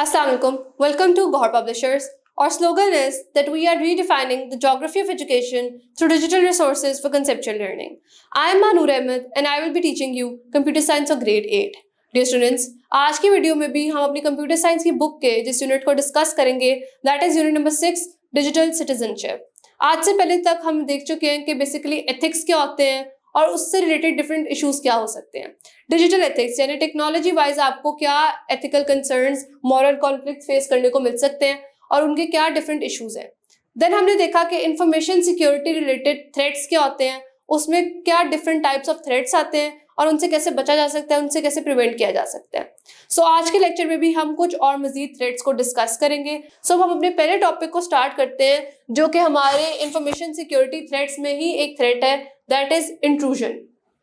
Assalamualaikum. Welcome to Gahar Publishers. Our slogan is that we are redefining the geography of education through digital resources for conceptual learning. I am Manur Ahmed and I will be teaching you Computer Science of Grade 8. Dear students, आज की video में भी हम अपनी computer science की book के जिस unit को डिस्कस करेंगे that is unit number 6 digital citizenship. आज से पहले तक हम देख चुके हैं कि बेसिकली एथिक्स क्या होते हैं और उससे रिलेटेड डिफरेंट इश्यूज क्या हो सकते हैं। डिजिटल एथिक्स यानी टेक्नोलॉजी वाइज आपको क्या ethical concerns, moral conflict face करने को मिल सकते हैं और उनके क्या डिफरेंट इश्यूज हैं। देन हमने देखा कि इंफॉर्मेशन सिक्योरिटी रिलेटेड थ्रेट्स क्या होते हैं, उसमें क्या डिफरेंट टाइप्स ऑफ थ्रेट्स आते हैं और उनसे कैसे बचा जा सकता है, उनसे कैसे प्रिवेंट किया जा सकता है। सो आज के लेक्चर में भी हम कुछ और मजीद थ्रेट्स को डिस्कस करेंगे। सो हम अपने पहले टॉपिक को स्टार्ट करते हैं जो कि हमारे इंफॉर्मेशन सिक्योरिटी थ्रेट्स में ही एक थ्रेट है, that is intrusion.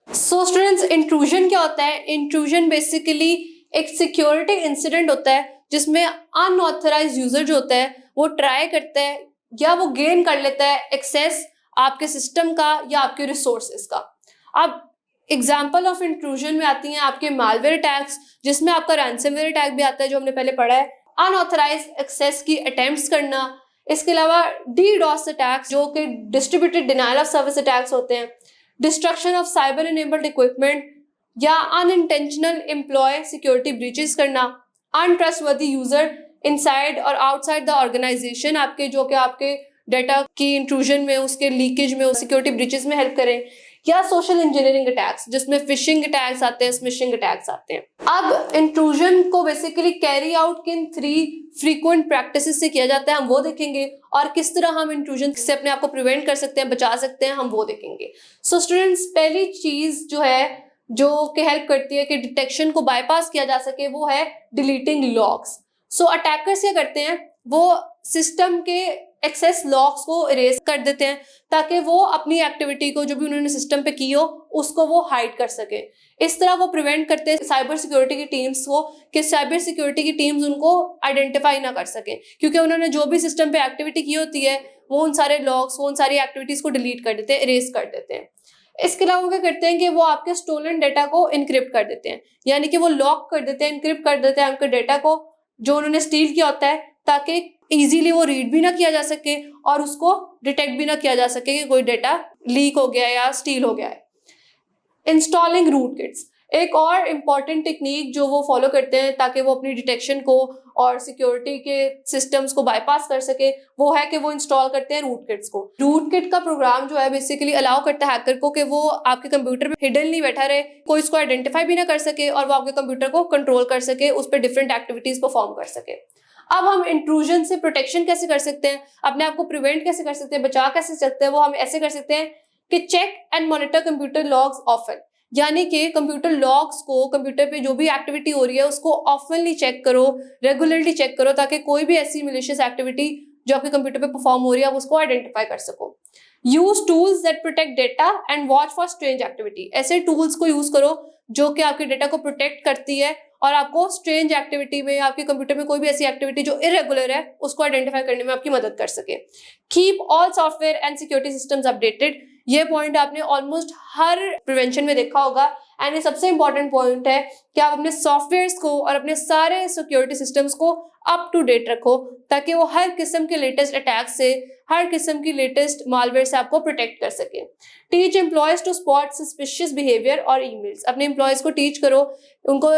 So students, intrusion क्या होता है? इंट्रूजन बेसिकली एक सिक्योरिटी इंसिडेंट होता है जिसमें अनऑथराइज्ड यूजर जो होता है वो ट्राई करता है या वो गेन कर लेता है एक्सेस आपके सिस्टम का या आपके रिसोर्सेज का। अब एग्जाम्पल ऑफ इंट्रूजन में आती हैं आपके मालवेयर अटैक्स, जिसमें आपका रैंसमवेयर अटैक भी आता है जो हमने पहले पढ़ा है, अनऑथराइज्ड एक्सेस की अटेम्प्ट्स करना, इसके अलावा डीडॉस अटैक्स जो कि distributed denial of service attacks होते हैं, destruction of cyber enabled equipment या अनइंटेंशनल एम्प्लॉय सिक्योरिटी ब्रीचेस करना, अनट्रस्टवर्दी यूजर इनसाइड और आउटसाइड द ऑर्गेनाइजेशन आपके जो कि आपके डाटा की इंट्रूजन में, उसके लीकेज में, सिक्योरिटी ब्रीचेस में हेल्प करें, या सोशल इंजीनियरिंग अटैक्स जिसमें फिशिंग अटैक्स आते हैं, स्मिशिंग अटैक्स आते हैं। अब इंट्रूजन को बेसिकली कैरी आउट किन 3 फ्रीक्वेंट प्रैक्टिसेस से किया जाता है हम वो देखेंगे, और किस तरह हम इंट्रूजन से अपने आप को प्रिवेंट कर सकते हैं, बचा सकते हैं, हम वो देखेंगे। सो स्टूडेंट्स, पहली चीज जो है जो कि हेल्प करती है कि डिटेक्शन को बाईपास किया जा सके वो है डिलीटिंग लॉग्स। सो अटैकर्स क्या करते हैं, वो सिस्टम के एक्सेस लॉग्स को इरेज कर देते हैं ताकि वो अपनी एक्टिविटी को जो भी उन्होंने सिस्टम पे की हो उसको वो हाइड कर सके। इस तरह वो प्रिवेंट करते हैं साइबर सिक्योरिटी की टीम्स को कि साइबर सिक्योरिटी की टीम्स उनको आइडेंटिफाई ना कर सके, क्योंकि उन्होंने जो भी सिस्टम पे एक्टिविटी की होती है वो उन सारे लॉग्स, वो उन सारी एक्टिविटीज को डिलीट कर देते हैं, इरेज कर देते हैं। इसके अलावा वो क्या करते हैं कि वो आपके स्टोलन डेटा को इनक्रिप्ट कर देते हैं, यानी कि वो लॉक कर देते हैं, इनक्रिप्ट कर देते हैं आपके डेटा को जो उन्होंने स्टील किया होता है, ताकि इजीली वो रीड भी ना किया जा सके और उसको डिटेक्ट भी ना किया जा सके कि कोई डेटा लीक हो गया या स्टील हो गया है। इंस्टॉलिंग रूट किट्स एक और इम्पॉर्टेंट टेक्निक जो वो फॉलो करते हैं ताकि वो अपनी डिटेक्शन को और सिक्योरिटी के सिस्टम्स को बाईपास कर सके, वो है कि वो इंस्टॉल करते हैं रूट किट्स को। रूट किट का प्रोग्राम जो है बेसिकली अलाउ करता है हैकर को कि वो आपके कंप्यूटर पे हिडन नहीं बैठा रहे, कोई इसको आइडेंटिफाई भी ना कर सके और वो आपके कंप्यूटर को कंट्रोल कर सके, उस पर डिफरेंट एक्टिविटीज परफॉर्म कर सके। अब हम इंट्रूजन से प्रोटेक्शन कैसे कर सकते हैं, अपने आप को प्रिवेंट कैसे कर सकते हैं, बचा कैसे सकते हैं, वो हम ऐसे कर सकते हैं कि check and monitor computer logs often, यानी कि कंप्यूटर लॉग्स को, कंप्यूटर पे जो भी एक्टिविटी हो रही है उसको ऑफनली चेक करो, रेगुलरली चेक करो, ताकि कोई भी ऐसी मैलिशियस एक्टिविटी जो आपके कंप्यूटर पे परफॉर्म हो रही है आप उसको आइडेंटिफाई कर सको। Use tools that protect data and watch for strange activity, ऐसे टूल्स को यूज करो जो कि आपके डेटा को प्रोटेक्ट करती है और आपको स्ट्रेंज एक्टिविटी में, आपके कंप्यूटर में कोई भी ऐसी एक्टिविटी जो इरेगुलर है उसको आइडेंटिफाई करने में आपकी मदद कर सके। Keep all software and security systems updated, ये पॉइंट आपने ऑलमोस्ट हर प्रिवेंशन में देखा होगा एंड ये सबसे इंपॉर्टेंट पॉइंट है कि आप अपने सॉफ्टवेयर्स को और अपने सारे सिक्योरिटी सिस्टम्स को अप टू डेट रखो ताकि वो हर किस्म के लेटेस्ट अटैक से, हर किस्म की लेटेस्ट मालवेयर से आपको प्रोटेक्ट कर सके। Teach employees to spot suspicious behaviour और ईमेल्स, अपने एम्प्लॉयज को टीच करो, उनको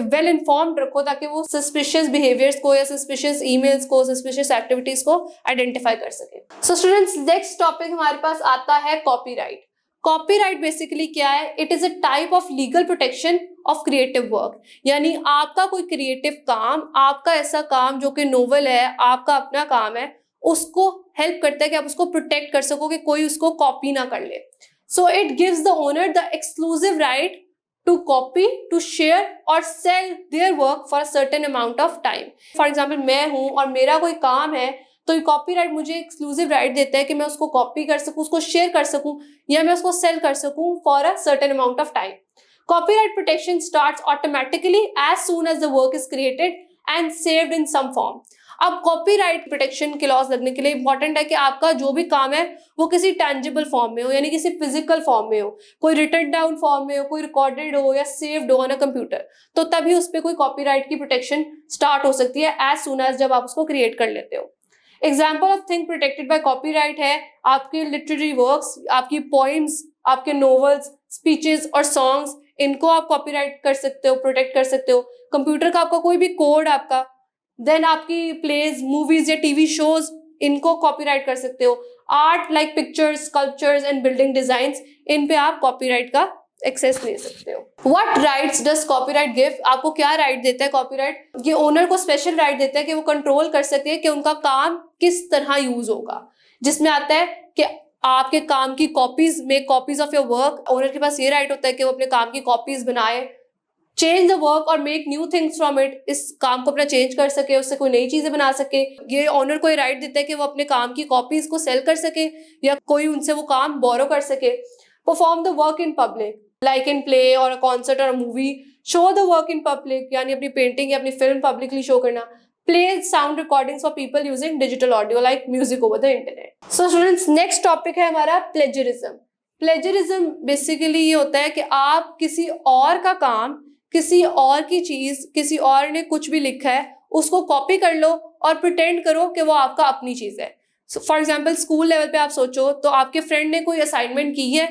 वेल इन्फॉर्म्ड रखो ताकि वो सस्पिशियस बिहेवियर्स को या सस्पिशियस ईमेल्स को, सस्पिशियस एक्टिविटीज को आइडेंटिफाई कर सके। सो स्टूडेंट्स, नेक्स्ट टॉपिक हमारे पास आता है कॉपीराइट। कॉपीराइट बेसिकली क्या है? It is a type of legal protection of creative work, यानी आपका कोई क्रिएटिव काम, आपका ऐसा काम जो कि नोवेल है, आपका अपना काम है, उसको हेल्प करता है कि आप उसको प्रोटेक्ट कर सको कि कोई उसको कॉपी ना कर ले। So it gives the owner the exclusive right to copy, to share और sell their work for a certain amount of time. For example, मैं हूँ और मेरा कोई काम है तो ये कॉपीराइट मुझे एक्सक्लूसिव राइट देता है कि मैं उसको कॉपी कर सकूं, उसको शेयर कर सकूं या मैं उसको सेल कर सकूं for a certain amount of time. Copyright protection starts automatically as soon as the work is created and saved in some form. अब कॉपीराइट प्रोटेक्शन के लॉज लगने के लिए इंपॉर्टेंट है कि आपका जो भी काम है वो किसी टेंजिबल फॉर्म में हो, यानी किसी फिजिकल फॉर्म में हो, कोई रिटन डाउन फॉर्म में हो, कोई रिकॉर्डेड हो या सेव्ड हो ऑन अ कंप्यूटर, तो तभी उस पर कोई कॉपीराइट की प्रोटेक्शन स्टार्ट हो सकती है एज सुन एज जब आप उसको क्रिएट कर लेते हो। Example of thing protected by copyright है आपके लिटरेरी वर्क्स, आपकी पोइम्स, आपके नॉवेल्स, स्पीचेस और सॉन्ग्स, इनको आप कॉपीराइट कर सकते हो, प्रोटेक्ट कर सकते हो। कंप्यूटर का आपका कोई भी कोड आपका, देन आपकी प्लेज, मूवीज या टीवी शोज, इनको कॉपीराइट कर सकते हो। Art like pictures, sculptures and building designs, इन पे आप कॉपीराइट का एक्सेस ले सकते हो। What rights does copyright give? आपको क्या राइट देता है कॉपीराइट? ये ओनर को स्पेशल राइट देता है कि वो कंट्रोल कर सके कि उनका काम किस तरह यूज होगा, जिसमें आता है कि आपके काम की copies, make copies of your work. Owner के पास ये राइट होता है कि वो अपने काम की कॉपीज बनाए, चेंज द वर्क और make new things from it, इस काम को अपना चेंज कर सके, उससे कोई नई चीजें बना सके। ये ऑनर को ये राइट देता है कि वो अपने काम की कॉपीज को सेल कर सके या कोई उनसे वो काम बोरो कर सके। Perform the work in public like in play और कॉन्सर्ट और movie, show the work in public, यानी अपनी पेंटिंग या अपनी फिल्म पब्लिकली शो करना। Play sound recordings for people using digital audio like music over the internet. So students, next topic है हमारा plagiarism. Plagiarism basically ये होता है कि आप किसी और का काम, किसी और की चीज, किसी और ने कुछ भी लिखा है उसको कॉपी कर लो और प्रिटेंड करो कि वो आपका अपनी चीज है। फॉर एग्जाम्पल स्कूल लेवल पे आप सोचो तो आपके फ्रेंड ने कोई असाइनमेंट की है,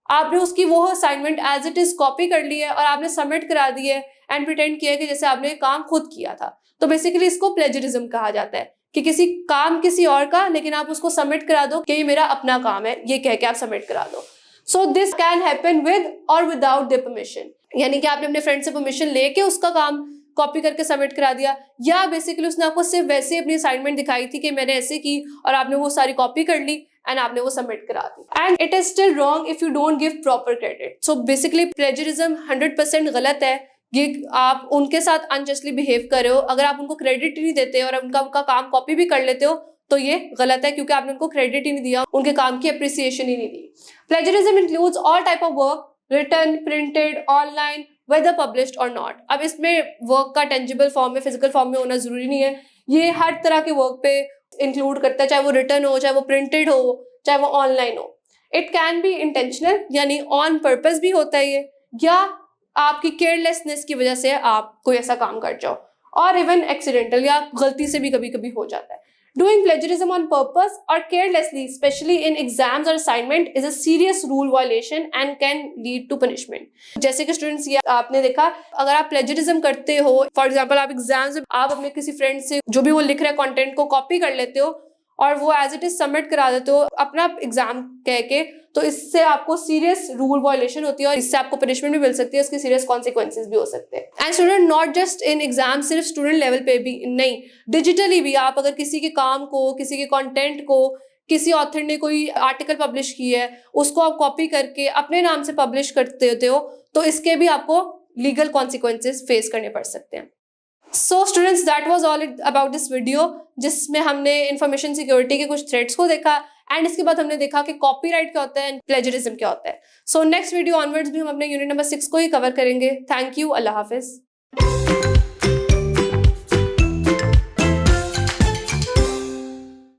आपने उसकी वो assignment as it is copy कर ली है और आपने सबमिट करा दी है एंड प्रिटेंड किया है कि जैसे आपने काम खुद किया था। तो बेसिकली इसको प्लेजरिज्म कहा जाता है कि किसी काम किसी और का, लेकिन आप उसको सबमिट करा दो कि ये मेरा अपना काम है, ये कह के आप सबमिट करा दो। So this can happen with और विदाउट द परमिशन, यानी कि आपने अपने फ्रेंड से परमिशन लेके उसका काम कॉपी करके सबमिट करा दिया, या बेसिकली उसने आपको सिर्फ वैसे अपनी असाइनमेंट दिखाई थी कि मैंने ऐसे की और आपने वो सारी कॉपी कर ली एंड आपने वो सबमिट करा दी। And it is still wrong if you don't give proper credit. So basically plagiarism 100% गलत है। ये आप उनके साथ अनजस्टली बिहेव कर रहे हो। अगर आप उनको क्रेडिट ही नहीं देते और उनका काम कॉपी भी कर लेते हो तो ये गलत है, क्योंकि आपने उनको क्रेडिट ही नहीं दिया, उनके काम की अप्रिसिएशन ही नहीं दी। Plagiarism includes all type of work, written, printed, online, whether published or not। अब इसमें वर्क का टेंजिबल फॉर्म में, फिजिकल फॉर्म में होना जरूरी नहीं है, ये हर तरह के वर्क पे इंक्लूड करता है, चाहे वो रिटन हो, चाहे वो प्रिंटेड हो, चाहे वो ऑनलाइन हो। इट कैन बी इंटेंशनल, यानी ऑन पर्पस भी होता है ये, या आपकी केयरलेसनेस की वजह से आप कोई ऐसा काम कर जाओ, और इवन एक्सीडेंटल या गलती से भी कभी कभी हो जाता है। Doing plagiarism on purpose or carelessly, especially in exams or assignment, is a serious rule violation and can lead to punishment। जैसे कि स्टूडेंट्स, ये आपने देखा, अगर आप प्लेजरिज्म करते हो, फॉर एग्जांपल आप एग्जाम्स में आप अपने किसी फ्रेंड से जो भी वो लिख रहे कंटेंट को कॉपी कर लेते हो और वो एज इट इज सबमिट करा देते हो अपना एग्जाम कह के, तो इससे आपको सीरियस रूल वायलेशन होती है और इससे आपको पनिशमेंट भी मिल सकती है, उसके सीरियस कॉन्सिक्वेंसेस भी हो सकते हैं। And student, not just in exam, सिर्फ स्टूडेंट लेवल पे भी नहीं, डिजिटली भी आप अगर किसी के काम को, किसी के कंटेंट को, किसी ऑथर ने कोई आर्टिकल पब्लिश की है उसको आप कॉपी करके अपने नाम से पब्लिश करते होते हो, तो इसके भी आपको लीगल कॉन्सिक्वेंसेस फेस करने पड़ सकते हैं। So students, that was all about this video, जिसमें हमने इंफॉर्मेशन सिक्योरिटी के कुछ थ्रेड्स को देखा एंड इसके बाद हमने देखा कि कॉपीराइट क्या होता है एंड प्लेजरिज्म क्या होता है। सो नेक्स्ट वीडियो ऑनवर्ड्स भी हम अपने यूनिट नंबर 6 को ही कवर करेंगे। Thank you, Allah Hafiz.